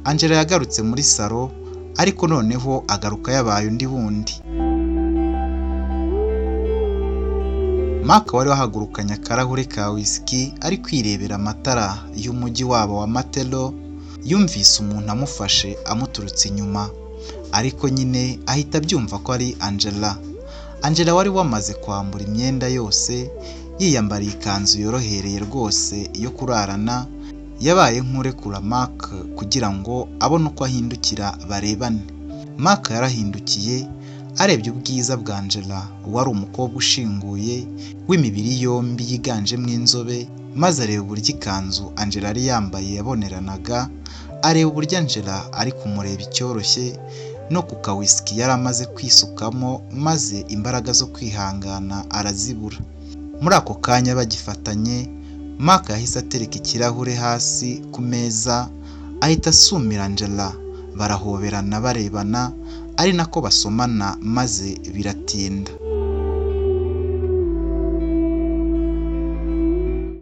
Angela yagarutse muri salo, ariko noneho agaruka yabaye undi bundi. Mark wari wahagurukanye akarahure ka whisky ari kwirebera amatara y'umujyi wabo wa Matelo, yumvise umuntu amufashe amuturutse inyuma, ariko nyine ahita abyumva ko ari Angela. Angela wari wamaze kwambura imyenda yose, yiyambariye ikanzu yorohereye rwose yo kurarana, yabaye nk'urekura Mark kugira ngo abone uko ahindukira barebane. Mark yarahindukiye, arebye ubwiza bwa Angela wari umukobwa ushinguye w'imibiri yombi yiganjemo inzobe, maze areba uburyo ikanzu Angela yari yambaye yaboneranaga, areba uburyo Angela ari kumureba icyoroshye no ku ka whisky yari amaze kwisukamo, maze imbaraga zo kwihangana arazibura. Muri ako kanya bagifatanye, Mark yahise atereka ikirahure hasi ku meza, ahita asumira Angela, barahoberana barebana, ari nako basomana maze biratinda.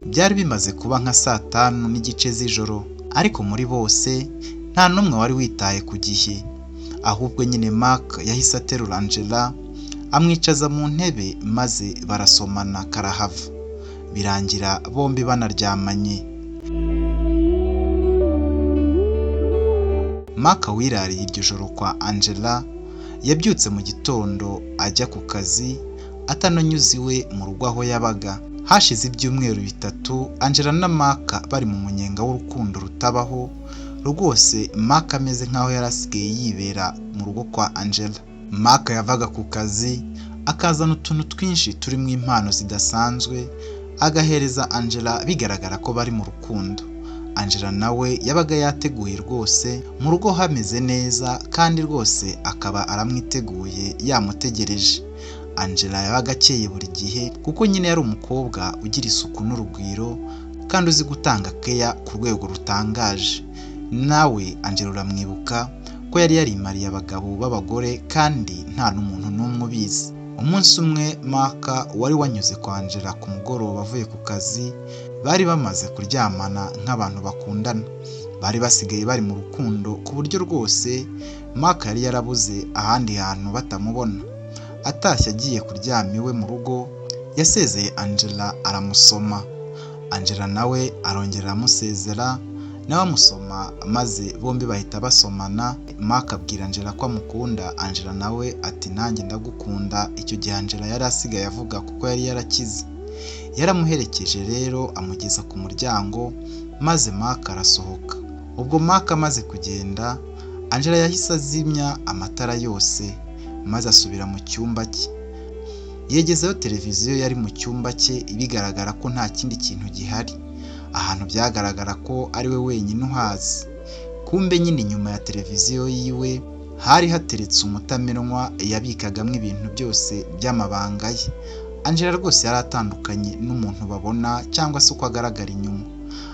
Byari bimaze kuba nka 5:30 z'ijoro, ariko muri bose nta n'umwe wari witaye ku gihe. Ahubwo nyine Mark yahise aterura Angela, amwicaza mu ntebe maze barasomana karahava, birangira bombi banaryamanye. Mark wirariye iryo joro kwa Angela, yabyutse mu gitondo ajya ku kazi, atananyuze iwe mu rugo aho yabaga. Hashize ibyumweru 3 Angela na Mark bari mu munyenga w'urukundo rutabaho, rwose Mark ameze nkaho yarasigaye yibera mu rugo kwa Angela. Mark yavaga ku kazi akazana utuntu twinshi turimo impano zidasanzwe, agahereza Angela bigaragara ko bari mu rukundo. Angela nawe yabaga yateguye rwose, mu rugo hameze neza kandi rwose akaba aramwiteguye yamutegereje. Angela yabaga akeye buri gihe kuko nyine yari umukobwa ugira isuku n'urugwiro kandi uzi gutanga keya ku rwego rutangaje. Nawe Angela uramwibuka ko yari yarimariye abagabo b'abagore kandi nta n'umuntu n'umwe ubizi. Umunsi umwe Mark wari wanyuze kwa Angela ku mugoroba avuye ku kazi, bari bamaze kuryamana nk'abantu bakundana. Bari basigaye bari mu rukundo ku buryo rwose Mark yari yarabuze ahandi hantu batamubona. Atashye agiye kuryama iwe mu rugo, yasezeye Angela aramusoma. Angela nawe arongera amusezera, nawe amusoma, maze bombi bahita basomana. Mark abwira Angela ko amukunda, Angela nawe ati nanjye ndagukunda. Icyo gihe Angela yari asigaye avuga kuko yari yarakize. Yaramuherekeje rero amugeza ku muryango, maze Mark arasohoka. Ubwo Mark amaze kugenda, Angela yahise azimya amatara yose, maze asubira mu cyumba cye. Yegezeho televiziyo yari mu cyumba cye, bigaragara ko nta kindi kintu gihari. Ahantu byagaragara ko ari we wenyine uhazi. Kumbe nyine inyuma ya televiziyo yiwe hari hateretse umutamenwa yabikagamo ibintu byose by'amabanga ye. Angela rwose yari atandukanye n'umuntu babona cyangwa se uko agaragara inyuma.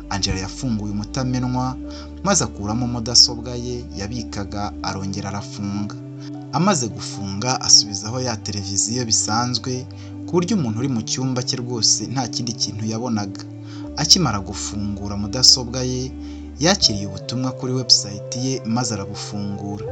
Angela yafunguye umutamenwa, maze akuramo mudasobwa ye yabikaga, arongera arafunga. Amaze gufunga asubizaho ya televiziyo bisanzwe, ku buryo umuntu uri mu cyumba cye rwose nta kindi kintu yabonaga. Akimara gufungura mudasobwa ye, yakiriye ubutumwa kuri website ye maze arabufungura.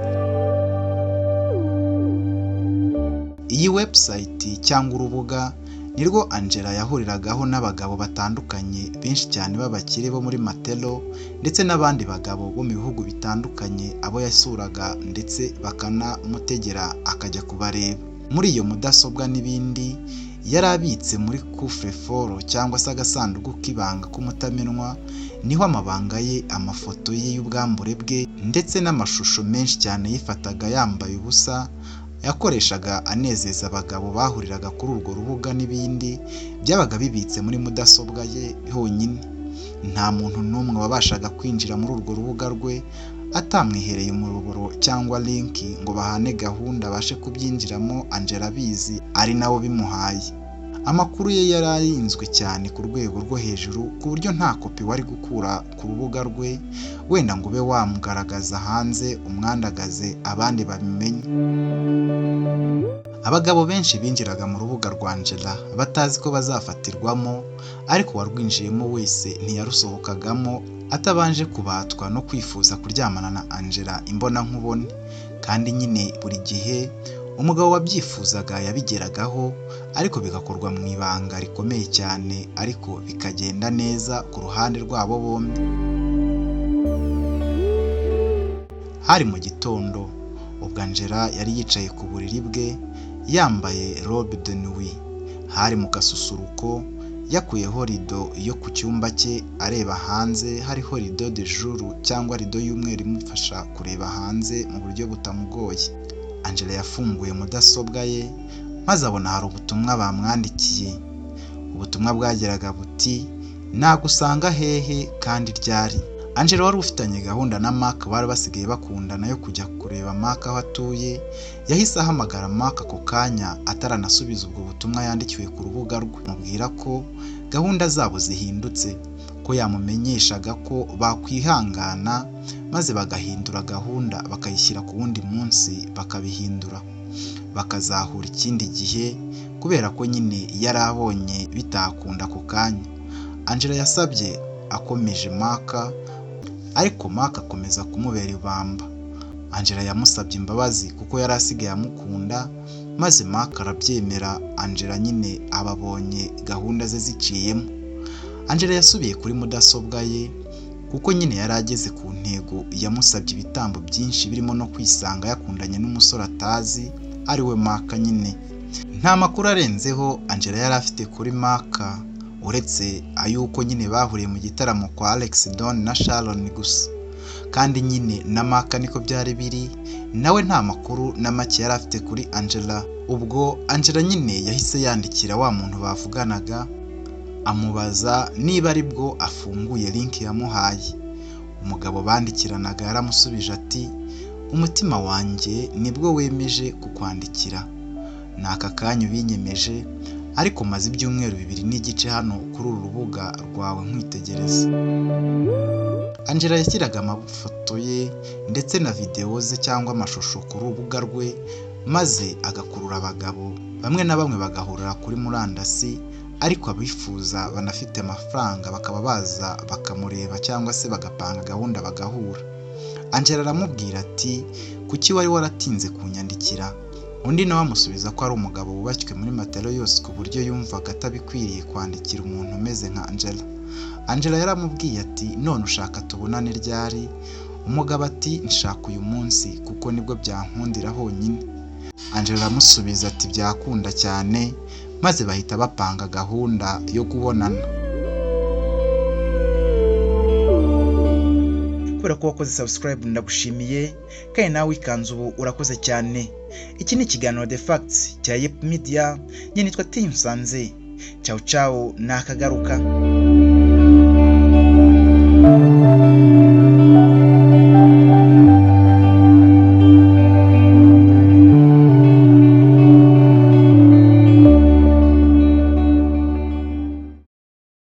Iyi website cyangwa urubuga nirwo Angela yahuriragaho n'abagabo batandukanye benshi cyane b'abakire bo muri Matelo, ndetse n'abandi bagabo bo mu bihugu bitandukanye abo yasuraga ndetse bakanamutegera akajya kubareba. Muri iyo mudasobwa n'ibindi yari abitse muri coffre-fort cyangwa se agasanduku k'ibanga k'umutamenwa, niho amabanga ye, amafoto ye y'ubwambure bwe ndetse n'amashusho menshi cyane yifataga yambaye ubusa yakoreshaga anezeza abagabo bahuriraga kuri urwo rubuga n'ibindi byabaga bibitse muri mudasobwa ye honyine. Nta muntu n'umwe wabashaga kwinjira muri urwo rubuga rwe atamwihereye umuyoboro cyangwa link ngo bahane gahunda abashe kubyinjiramo. Angela abizi ari nawo bimuhaye. Amakuru ye yari arinzwe cyane ku rwego rwo hejuru ku buryo nta kopi wari gukura ku rubuga rwe wenda ngo ube wamugaragaza hanze umwandagaze abandi babimenye. Abagabo benshi binjiraga mu rubuga rwa Angela batazi ko bazafatirwamo, ariko warwinjiyemo wese ntiyarusohokagamo atabanje kubatwa no kwifuza kuryamana na Angela imbona nkubone. Kandi nyine buri gihe umugabo wabyifuzaga yabigeragaho, ariko bigakorwa mu ibanga rikomeye cyane, ariko bikagenda neza ku ruhande rwabo bombi. Hari mu gitondo, ubwo Angela yari yicaye ku buriri bwe yambaye robe de nuit. Hari mu gasusuruko, yakuyeho rido yo ku cyumba cye areba hanze. Hariho rido de jour cyangwa rido y'umweru imufasha kureba hanze mu buryo butamugoye. Angela yafunguye mudasobwa ye, maze abona hari ubutumwa bamwandikiye. Ubutumwa bwageraga buti nagusanga hehe kandi ryari. Angela wari ufitanye gahunda na Mark, bari basigaye bakundana yo kujya kureba Mark aho atuye. Yahise ahamagara Mark ako kanya ataranasubiza ubwo butumwa yandikiwe ku rubuga rwe, mubwira ko gahunda zabo zihindutse, ko yamumenyeshaga ko bakwihangana maze bagahindura gahunda bakayishyira ku wundi munsi, bakabihindura bakazahura ikindi gihe, kubera ko nyine yari abonye bitakunda ako kanya. Angela yasabye akomeje Mark, ariko Mark akomeza kumubera ibamba. Angela yamusabye imbabazi kuko yari asigaye amukunda, maze Mark arabyemera. Angela nyine ababonye gahunda ze ziciyemo. Angela yasubiye kuri mudasobwa ye kuko nyine yari ageze ku ntego. Yamusabye ibitambo byinshi birimo no kwisanga yakundanye n'umusore atazi ari we Mark nyine. Nta makuru arenzeho Angela yari afite kuri Mark uretse ayuko nyine bahuriye mu gitaramo kwa Alex Don na Sharon gusa. Kandi nyine na Mark niko byari biri, nawe nta makuru na make yari afite kuri Angela. Ubwo Angela nyine yahise yandikira wa muntu bavuganaga amubaza niba ari bwo afunguye link yamuhaye. Umugabo bandikiranaga yaramusubije ati umutima wanjye nibwo wemeje kukwandikira, ni aka kanya ubinyemeje, ariko maze ibyumweru 2 n'igice hano kuri uru rubuga rwawe nkwitegereza. Angela yashyiraga amafoto ye ndetse na videwo ze cyangwa amashusho ku rubuga rwe, maze agakurura abagabo bamwe na bamwe bagahurira kuri murandasi, ariko abifuza banafite amafaranga bakaba baza bakamureba cyangwa se bagapanga gahunda bagahura. Angela aramubwira ati kuki wari waratinze kunyandikira? Undi nawe amusubiza ko ari umugabo wubashywe muri Matelo yose ku buryo yumvaga atabikwiriye kwandikira umuntu umeze nka Angela. Angela yaramubwiye ati none ushaka tubonane ryari? Umugabo ati nshaka uyu munsi kuko nibwo byankundira honyine. Angela aramusubiza ati byakunda cyane, maze bahita bapanga gahunda yo kubonana. Kubera ko wakoze subscribe ndagushimiye, kandi nawe ikanzu ubu urakoze cyane. Iki ni ikiganiro The Facts cya Yep Media, njye nitwa Tim Sanze. Ciao ciao, nakagaruka.